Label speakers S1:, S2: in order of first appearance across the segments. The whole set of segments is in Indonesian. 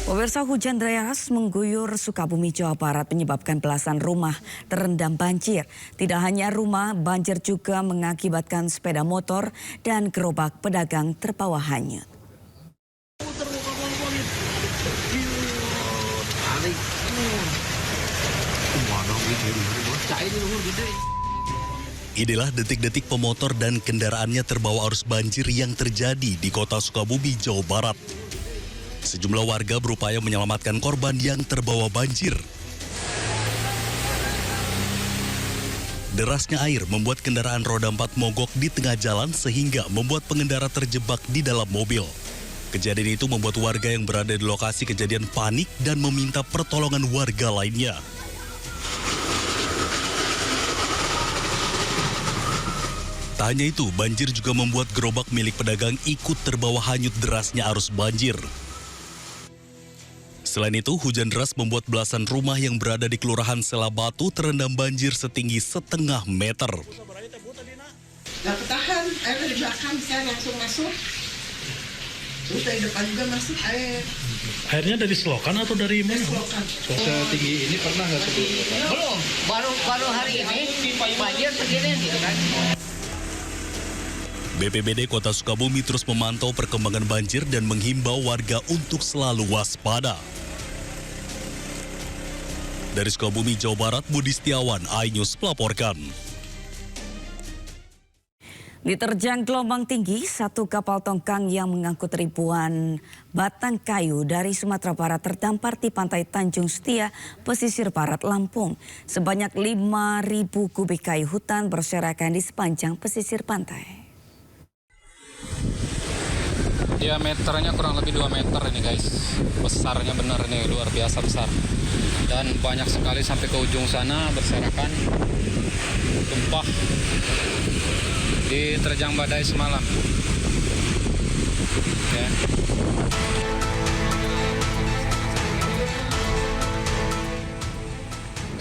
S1: Pemirsa, hujan deras mengguyur Sukabumi, Jawa Barat menyebabkan belasan rumah terendam banjir. Tidak hanya rumah, banjir juga mengakibatkan sepeda motor dan gerobak pedagang terbawa hanyut.
S2: Inilah detik-detik pemotor dan kendaraannya terbawa arus banjir yang terjadi di kota Sukabumi, Jawa Barat. Sejumlah warga berupaya menyelamatkan korban yang terbawa banjir. Derasnya air membuat kendaraan roda 4 mogok di tengah jalan sehingga membuat pengendara terjebak di dalam mobil. Kejadian itu membuat warga yang berada di lokasi kejadian panik dan meminta pertolongan warga lainnya. Tak hanya itu, banjir juga membuat gerobak milik pedagang ikut terbawa hanyut derasnya arus banjir. Selain itu, hujan deras membuat belasan rumah yang berada di Kelurahan Selabatu terendam banjir setinggi setengah meter.
S3: Gak ketahan, air dari belakang bisa langsung masuk. Terus dari depan juga masuk air.
S4: Airnya dari selokan atau dari mana?
S3: Selokan.
S4: Setinggi ini pernah nggak sebelumnya?
S5: Belum, baru hari ini banjir segini gitu kan.
S2: BPBD Kota Sukabumi terus memantau perkembangan banjir dan menghimbau warga untuk selalu waspada. Dari Sukabumi, Jawa Barat, Budi Setiawan, iNews melaporkan.
S1: Diterjang gelombang tinggi, satu kapal tongkang yang mengangkut ribuan batang kayu dari Sumatera Barat terdampar di pantai Tanjung Setia, pesisir barat Lampung. Sebanyak 5.000 kubik kayu hutan berserakan di sepanjang pesisir pantai.
S6: Diameternya kurang lebih 2 meter ini guys. Besarnya benar ini, luar biasa besar. Dan banyak sekali sampai ke ujung sana berserakan. Tumpah. Diterjang badai semalam. Ya.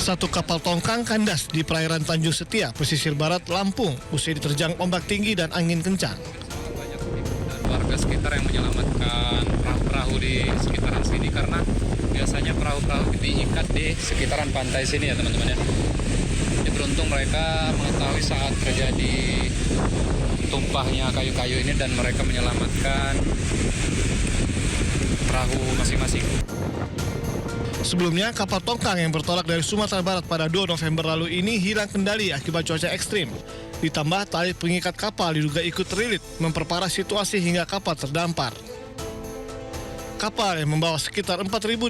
S4: Satu kapal tongkang kandas di perairan Tanjung Setia, pesisir barat Lampung, usai diterjang ombak tinggi dan angin kencang.
S6: Warga sekitar yang menyelamatkan perahu-perahu di sekitaran sini karena biasanya perahu-perahu diikat di sekitaran pantai sini ya teman-teman ya. Jadi beruntung mereka mengetahui saat terjadi tumpahnya kayu-kayu ini dan mereka menyelamatkan perahu masing-masing.
S4: Sebelumnya, kapal tongkang yang bertolak dari Sumatera Barat pada 2 November lalu ini hilang kendali akibat cuaca ekstrim. Ditambah tali pengikat kapal diduga ikut terlilit, memperparah situasi hingga kapal terdampar. Kapal yang membawa sekitar 4.800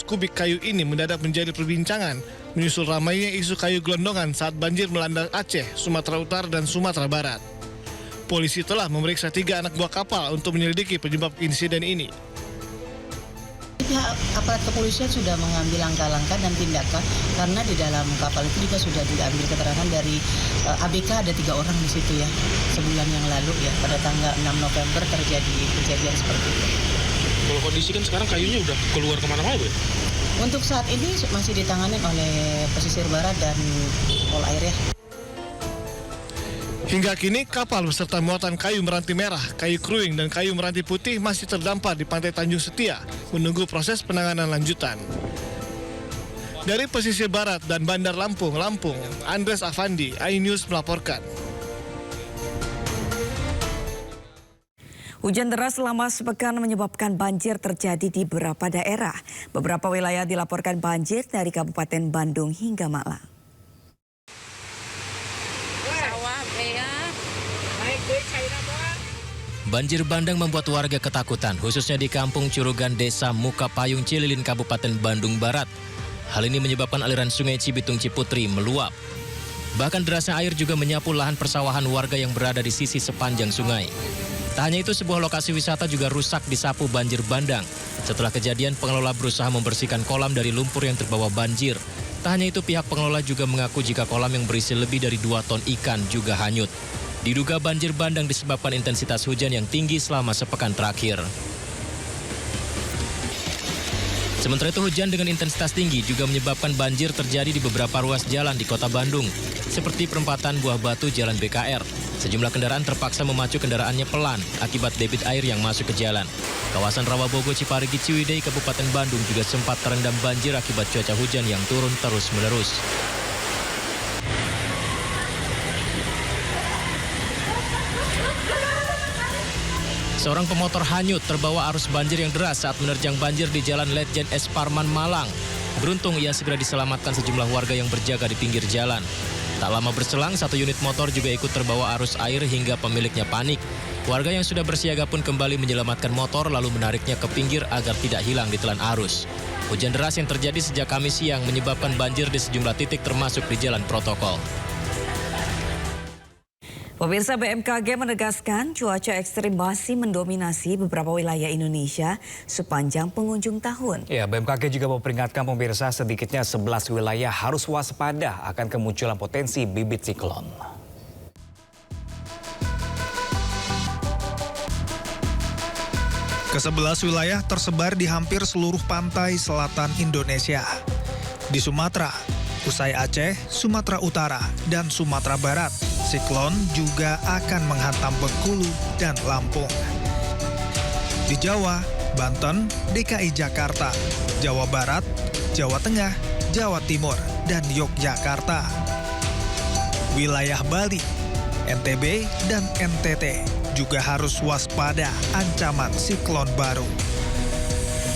S4: kubik kayu ini mendadak menjadi perbincangan, menyusul ramainya isu kayu gelondongan saat banjir melanda Aceh, Sumatera Utara, dan Sumatera Barat. Polisi telah memeriksa 3 anak buah kapal untuk menyelidiki penyebab insiden ini.
S7: Pihak aparat kepolisian sudah mengambil langkah-langkah dan tindakan karena di dalam kapal itu juga sudah diambil keterangan dari ABK, ada 3 orang di situ ya, sebulan yang lalu ya, pada tanggal 6 November terjadi kejadian seperti itu.
S4: Kalau kondisi kan sekarang kayunya udah keluar kemana-mana Bu?
S7: Untuk saat ini masih ditangani oleh pesisir barat dan Polair ya.
S4: Hingga kini kapal beserta muatan kayu meranti merah, kayu kruing, dan kayu meranti putih masih terdampar di pantai Tanjung Setia menunggu proses penanganan lanjutan. Dari pesisir barat dan Bandar Lampung, Andres Afandi, iNews melaporkan.
S1: Hujan deras selama sepekan menyebabkan banjir terjadi di beberapa daerah. Beberapa wilayah dilaporkan banjir dari Kabupaten Bandung hingga Malang.
S8: Banjir bandang membuat warga ketakutan, khususnya di Kampung Curugan, Desa Muka Payung, Cililin, Kabupaten Bandung Barat. Hal ini menyebabkan aliran sungai Cibitung Ciputri meluap. Bahkan derasnya air juga menyapu lahan persawahan warga yang berada di sisi sepanjang sungai. Tak hanya itu, sebuah lokasi wisata juga rusak disapu banjir bandang. Setelah kejadian, pengelola berusaha membersihkan kolam dari lumpur yang terbawa banjir. Tak hanya itu, pihak pengelola juga mengaku jika kolam yang berisi lebih dari 2 ton ikan juga hanyut. Diduga banjir bandang disebabkan intensitas hujan yang tinggi selama sepekan terakhir. Sementara itu, hujan dengan intensitas tinggi juga menyebabkan banjir terjadi di beberapa ruas jalan di kota Bandung, seperti perempatan Buah Batu Jalan BKR. Sejumlah kendaraan terpaksa memacu kendaraannya pelan akibat debit air yang masuk ke jalan. Kawasan Rawabogo, Ciparigi, Ciwidey, Kabupaten Bandung juga sempat terendam banjir akibat cuaca hujan yang turun terus-menerus. Seorang pemotor hanyut terbawa arus banjir yang deras saat menerjang banjir di Jalan Letjen S. Parman, Malang. Beruntung ia segera diselamatkan sejumlah warga yang berjaga di pinggir jalan. Tak lama berselang, satu unit motor juga ikut terbawa arus air hingga pemiliknya panik. Warga yang sudah bersiaga pun kembali menyelamatkan motor lalu menariknya ke pinggir agar tidak hilang ditelan arus. Hujan deras yang terjadi sejak Kamis siang menyebabkan banjir di sejumlah titik termasuk di jalan protokol.
S1: Pemirsa, BMKG menegaskan cuaca ekstrim masih mendominasi beberapa wilayah Indonesia sepanjang penghujung tahun.
S9: Ya, BMKG juga memperingatkan pemirsa sedikitnya 11 wilayah harus waspada akan kemunculan potensi bibit siklon.
S10: Ke-11 wilayah tersebar di hampir seluruh pantai selatan Indonesia. Di Sumatera, usai Aceh, Sumatera Utara, dan Sumatera Barat, siklon juga akan menghantam Bengkulu dan Lampung. Di Jawa, Banten, DKI Jakarta, Jawa Barat, Jawa Tengah, Jawa Timur, dan Yogyakarta. Wilayah Bali, NTB, dan NTT juga harus waspada ancaman siklon baru.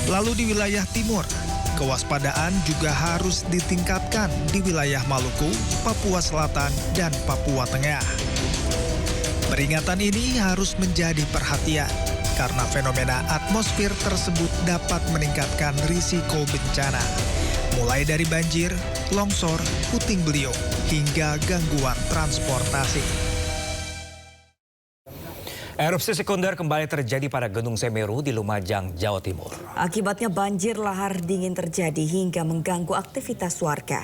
S10: Lalu di wilayah timur, kewaspadaan juga harus ditingkatkan di wilayah Maluku, Papua Selatan, dan Papua Tengah. Peringatan ini harus menjadi perhatian karena fenomena atmosfer tersebut dapat meningkatkan risiko bencana, mulai dari banjir, longsor, puting beliung, hingga gangguan transportasi.
S9: Erupsi sekunder kembali terjadi pada Gunung Semeru di Lumajang, Jawa Timur.
S1: Akibatnya banjir lahar dingin terjadi hingga mengganggu aktivitas warga.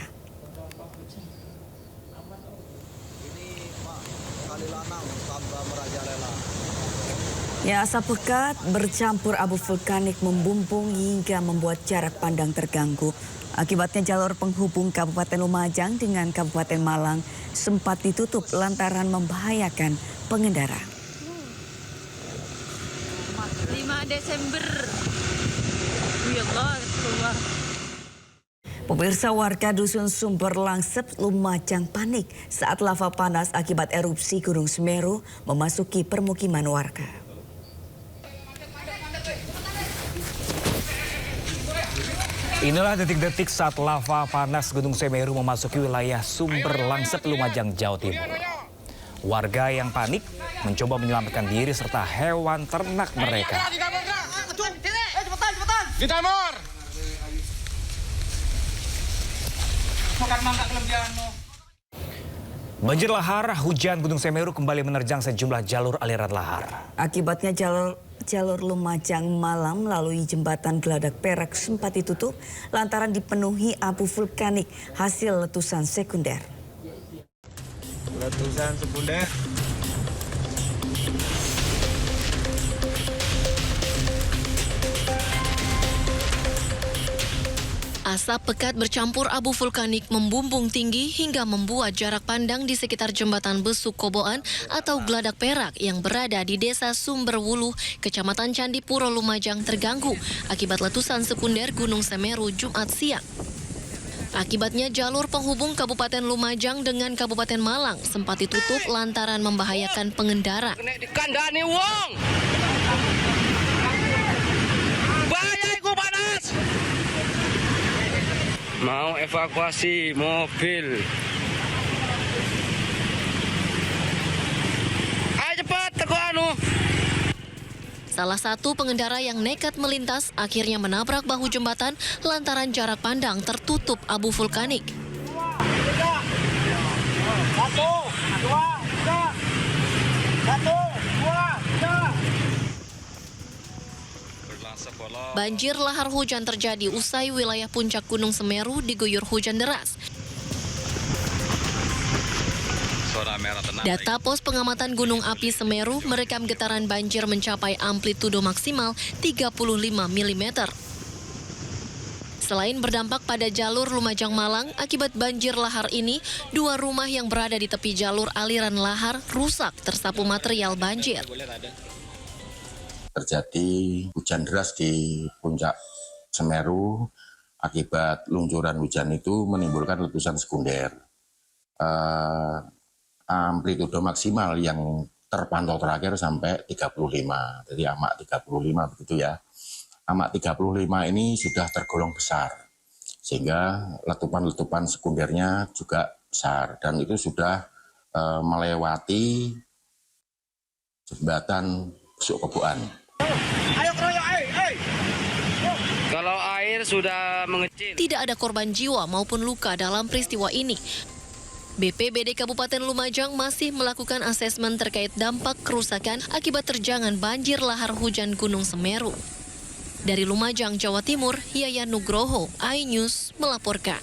S1: Ya, asap pekat bercampur abu vulkanik membumbung hingga membuat jarak pandang terganggu. Akibatnya jalur penghubung Kabupaten Lumajang dengan Kabupaten Malang sempat ditutup lantaran membahayakan pengendara.
S11: 5 Desember. Ya Allah, keluar.
S1: Pemirsa, warga Dusun Sumber Langsep, Lumajang panik saat lava panas akibat erupsi Gunung Semeru memasuki permukiman warga.
S9: Inilah detik-detik saat lava panas Gunung Semeru memasuki wilayah Sumber Langsep, Lumajang, Jawa Timur. Warga yang panik mencoba menyelamatkan diri serta hewan ternak mereka. Banjir lahar hujan Gunung Semeru kembali menerjang sejumlah jalur aliran lahar.
S1: Akibatnya jalur Lumajang Malang melalui jembatan Geladak Perak sempat ditutup lantaran dipenuhi abu vulkanik hasil letusan sekunder.
S10: Letusan sekunder.
S11: Asap pekat bercampur abu vulkanik membumbung tinggi hingga membuat jarak pandang di sekitar jembatan Besuk Koboan atau Geladak Perak yang berada di Desa Sumberwuluh, Kecamatan Candipuro, Lumajang terganggu akibat letusan sekunder Gunung Semeru Jumat siang. Akibatnya jalur penghubung Kabupaten Lumajang dengan Kabupaten Malang sempat ditutup lantaran membahayakan pengendara.
S5: Dikandani wong. Bahaya iku panas. Mau evakuasi mobil. Ayo cepat teko anu.
S11: Salah satu pengendara yang nekat melintas akhirnya menabrak bahu jembatan lantaran jarak pandang tertutup abu vulkanik.
S5: 1, 2, 3.
S11: Banjir lahar hujan terjadi usai wilayah puncak Gunung Semeru diguyur hujan deras. Data Pos Pengamatan Gunung Api Semeru merekam getaran banjir mencapai amplitudo maksimal 35 mm. Selain berdampak pada jalur Lumajang Malang, akibat banjir lahar ini, 2 rumah yang berada di tepi jalur aliran lahar rusak tersapu material banjir.
S12: Terjadi hujan deras di puncak Semeru. Akibat luncuran hujan itu menimbulkan letusan sekunder. Amplitudo maksimal yang terpantau terakhir sampai 35. Jadi amak 35 begitu ya. Amak 35 ini sudah tergolong besar. Sehingga letupan-letupan sekundernya juga besar. Dan itu sudah melewati jembatan Besuk Koboan.
S5: Kalau air sudah mengecil.
S11: Tidak ada korban jiwa maupun luka dalam peristiwa ini. BPBD Kabupaten Lumajang masih melakukan asesmen terkait dampak kerusakan akibat terjangan banjir lahar hujan Gunung Semeru. Dari Lumajang, Jawa Timur, Yayan Nugroho, iNews melaporkan.